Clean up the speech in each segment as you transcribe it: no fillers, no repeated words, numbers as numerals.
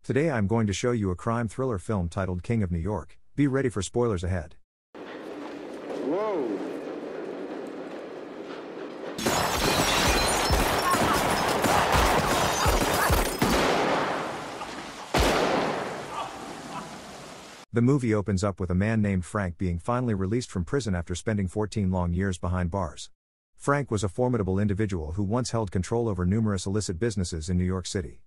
Today I'm going to show you a crime thriller film titled King of New York. Be ready for spoilers ahead. Whoa! The movie opens up with a man named Frank being finally released from prison after spending 14 long years behind bars. Frank was a formidable individual who once held control over numerous illicit businesses in New York City.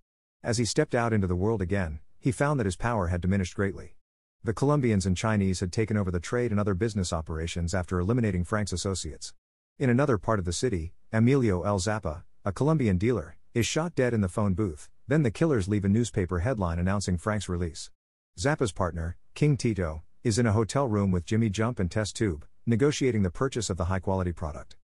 As he stepped out into the world again, he found that his power had diminished greatly. The Colombians and Chinese had taken over the trade and other business operations after eliminating Frank's associates. In another part of the city, Emilio El Zappa, a Colombian dealer, is shot dead in the phone booth. Then the killers leave a newspaper headline announcing Frank's release. Zappa's partner, King Tito, is in a hotel room with Jimmy Jump and Test Tube, negotiating the purchase of the high-quality product.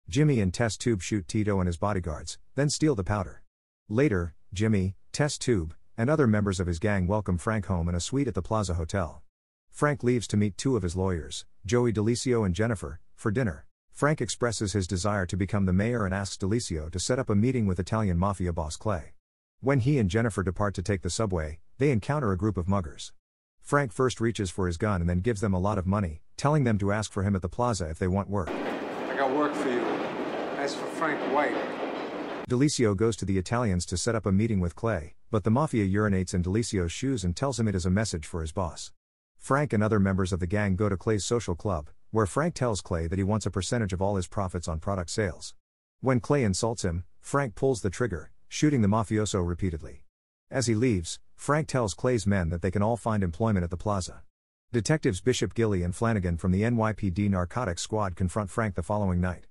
Jimmy and Test Tube shoot Tito and his bodyguards, then steal the powder. Later, Jimmy, Test Tube, and other members of his gang welcome Frank home in a suite at the Plaza Hotel. Frank leaves to meet two of his lawyers, Joey Delicio and Jennifer, for dinner. Frank expresses his desire to become the mayor and asks Delicio to set up a meeting with Italian mafia boss Clay. When he and Jennifer depart to take the subway, they encounter a group of muggers. Frank first reaches for his gun and then gives them a lot of money, telling them to ask for him at the plaza if they want work. I got work for you. As for Frank White. Delicio goes to the Italians to set up a meeting with Clay, but the mafia urinates in Delicio's shoes and tells him it is a message for his boss. Frank and other members of the gang go to Clay's social club, where Frank tells Clay that he wants a percentage of all his profits on product sales. When Clay insults him, Frank pulls the trigger, shooting the mafioso repeatedly. As he leaves, Frank tells Clay's men that they can all find employment at the plaza. Detectives Bishop, Gilly and Flanagan from the NYPD Narcotics Squad confront Frank the following night.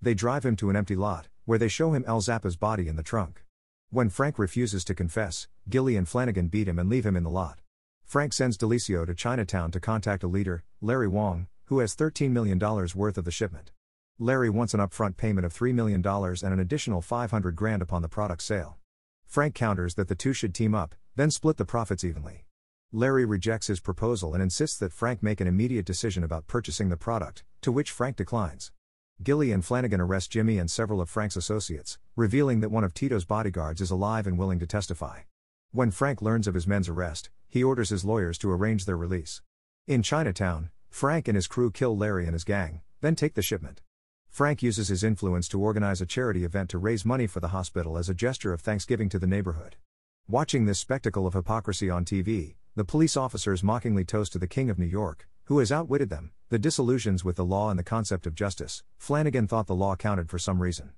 They drive him to an empty lot, where they show him El Zappa's body in the trunk. When Frank refuses to confess, Gilly and Flanagan beat him and leave him in the lot. Frank sends Delicio to Chinatown to contact a leader, Larry Wong, who has $13 million worth of the shipment. Larry wants an upfront payment of $3 million and an additional $500,000 upon the product sale. Frank counters that the two should team up, then split the profits evenly. Larry rejects his proposal and insists that Frank make an immediate decision about purchasing the product, to which Frank declines. Gilly and Flanagan arrest Jimmy and several of Frank's associates, revealing that one of Tito's bodyguards is alive and willing to testify. When Frank learns of his men's arrest, he orders his lawyers to arrange their release. In Chinatown, Frank and his crew kill Larry and his gang, then take the shipment. Frank uses his influence to organize a charity event to raise money for the hospital as a gesture of thanksgiving to the neighborhood. Watching this spectacle of hypocrisy on TV, the police officers mockingly toast to the King of New York, who has outwitted them. The disillusions with the law and the concept of justice. Flanagan thought the law counted for some reason.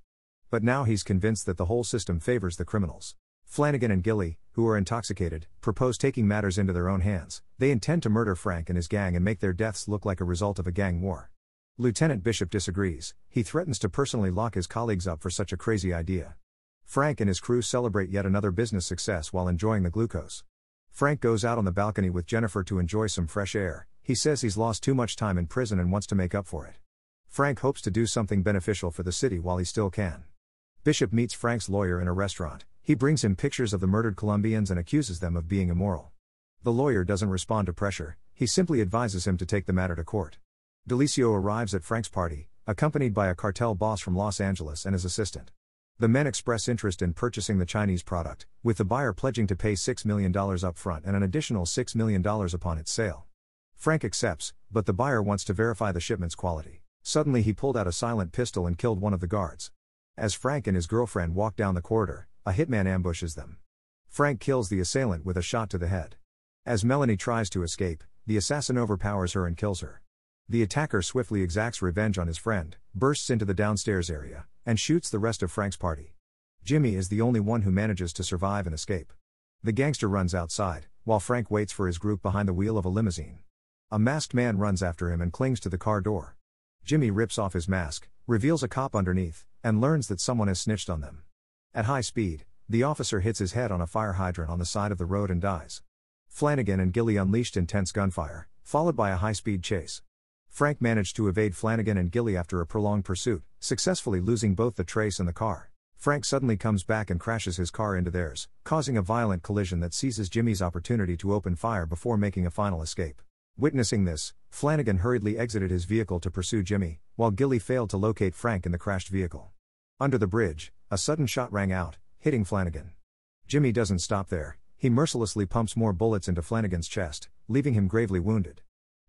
But now he's convinced that the whole system favors the criminals. Flanagan and Gilly, who are intoxicated, propose taking matters into their own hands. They intend to murder Frank and his gang and make their deaths look like a result of a gang war. Lieutenant Bishop disagrees. He threatens to personally lock his colleagues up for such a crazy idea. Frank and his crew celebrate yet another business success while enjoying the glucose. Frank goes out on the balcony with Jennifer to enjoy some fresh air. He says he's lost too much time in prison and wants to make up for it. Frank hopes to do something beneficial for the city while he still can. Bishop meets Frank's lawyer in a restaurant. He brings him pictures of the murdered Colombians and accuses them of being immoral. The lawyer doesn't respond to pressure, he simply advises him to take the matter to court. Delicio arrives at Frank's party, accompanied by a cartel boss from Los Angeles and his assistant. The men express interest in purchasing the Chinese product, with the buyer pledging to pay $6 million up front and an additional $6 million upon its sale. Frank accepts, but the buyer wants to verify the shipment's quality. Suddenly he pulled out a silent pistol and killed one of the guards. As Frank and his girlfriend walk down the corridor, a hitman ambushes them. Frank kills the assailant with a shot to the head. As Melanie tries to escape, the assassin overpowers her and kills her. The attacker swiftly exacts revenge on his friend, bursts into the downstairs area, and shoots the rest of Frank's party. Jimmy is the only one who manages to survive and escape. The gangster runs outside, while Frank waits for his group behind the wheel of a limousine. A masked man runs after him and clings to the car door. Jimmy rips off his mask, reveals a cop underneath, and learns that someone has snitched on them. At high speed, the officer hits his head on a fire hydrant on the side of the road and dies. Flanagan and Gilly unleashed intense gunfire, followed by a high-speed chase. Frank managed to evade Flanagan and Gilly after a prolonged pursuit, successfully losing both the trace and the car. Frank suddenly comes back and crashes his car into theirs, causing a violent collision that seizes Jimmy's opportunity to open fire before making a final escape. Witnessing this, Flanagan hurriedly exited his vehicle to pursue Jimmy, while Gilly failed to locate Frank in the crashed vehicle. Under the bridge, a sudden shot rang out, hitting Flanagan. Jimmy doesn't stop there. He mercilessly pumps more bullets into Flanagan's chest, leaving him gravely wounded.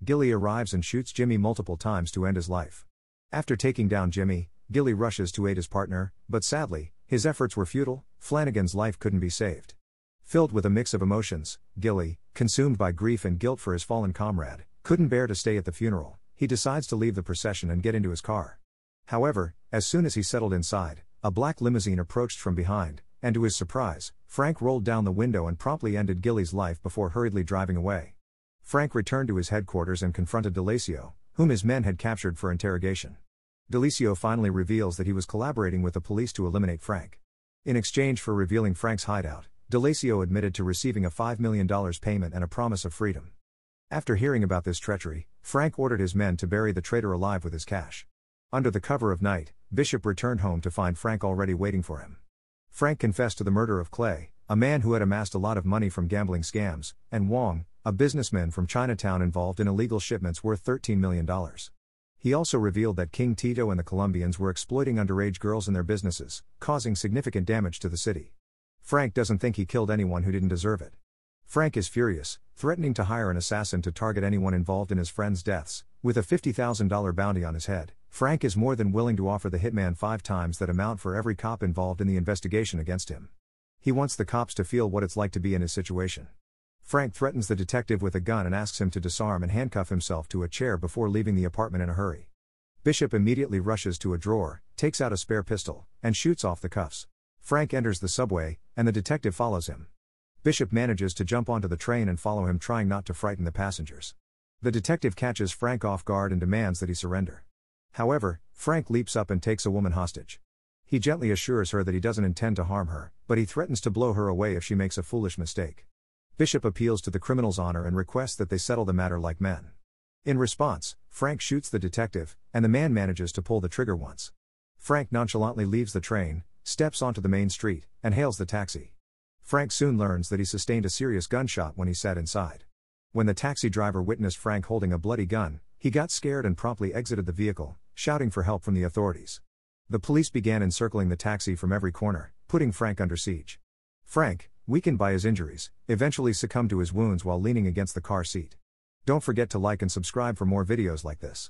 Gilly arrives and shoots Jimmy multiple times to end his life. After taking down Jimmy, Gilly rushes to aid his partner, but sadly, his efforts were futile. Flanagan's life couldn't be saved. Filled with a mix of emotions, Gilly, consumed by grief and guilt for his fallen comrade, couldn't bear to stay at the funeral. He decides to leave the procession and get into his car. However, as soon as he settled inside, a black limousine approached from behind, and to his surprise, Frank rolled down the window and promptly ended Gilly's life before hurriedly driving away. Frank returned to his headquarters and confronted D'Alessio, whom his men had captured for interrogation. D'Alessio finally reveals that he was collaborating with the police to eliminate Frank. In exchange for revealing Frank's hideout, D'Alessio admitted to receiving a $5 million payment and a promise of freedom. After hearing about this treachery, Frank ordered his men to bury the traitor alive with his cash. Under the cover of night, Bishop returned home to find Frank already waiting for him. Frank confessed to the murder of Clay, a man who had amassed a lot of money from gambling scams, and Wong, a businessman from Chinatown involved in illegal shipments worth $13 million. He also revealed that King Tito and the Colombians were exploiting underage girls in their businesses, causing significant damage to the city. Frank doesn't think he killed anyone who didn't deserve it. Frank is furious, threatening to hire an assassin to target anyone involved in his friends' deaths. With a $50,000 bounty on his head, Frank is more than willing to offer the hitman 5 times that amount for every cop involved in the investigation against him. He wants the cops to feel what it's like to be in his situation. Frank threatens the detective with a gun and asks him to disarm and handcuff himself to a chair before leaving the apartment in a hurry. Bishop immediately rushes to a drawer, takes out a spare pistol, and shoots off the cuffs. Frank enters the subway, and the detective follows him. Bishop manages to jump onto the train and follow him, trying not to frighten the passengers. The detective catches Frank off guard and demands that he surrender. However, Frank leaps up and takes a woman hostage. He gently assures her that he doesn't intend to harm her, but he threatens to blow her away if she makes a foolish mistake. Bishop appeals to the criminal's honor and requests that they settle the matter like men. In response, Frank shoots the detective, and the man manages to pull the trigger once. Frank nonchalantly leaves the train, steps onto the main street, and hails the taxi. Frank soon learns that he sustained a serious gunshot when he sat inside. When the taxi driver witnessed Frank holding a bloody gun, he got scared and promptly exited the vehicle, shouting for help from the authorities. The police began encircling the taxi from every corner, putting Frank under siege. Frank, weakened by his injuries, eventually succumbed to his wounds while leaning against the car seat. Don't forget to like and subscribe for more videos like this.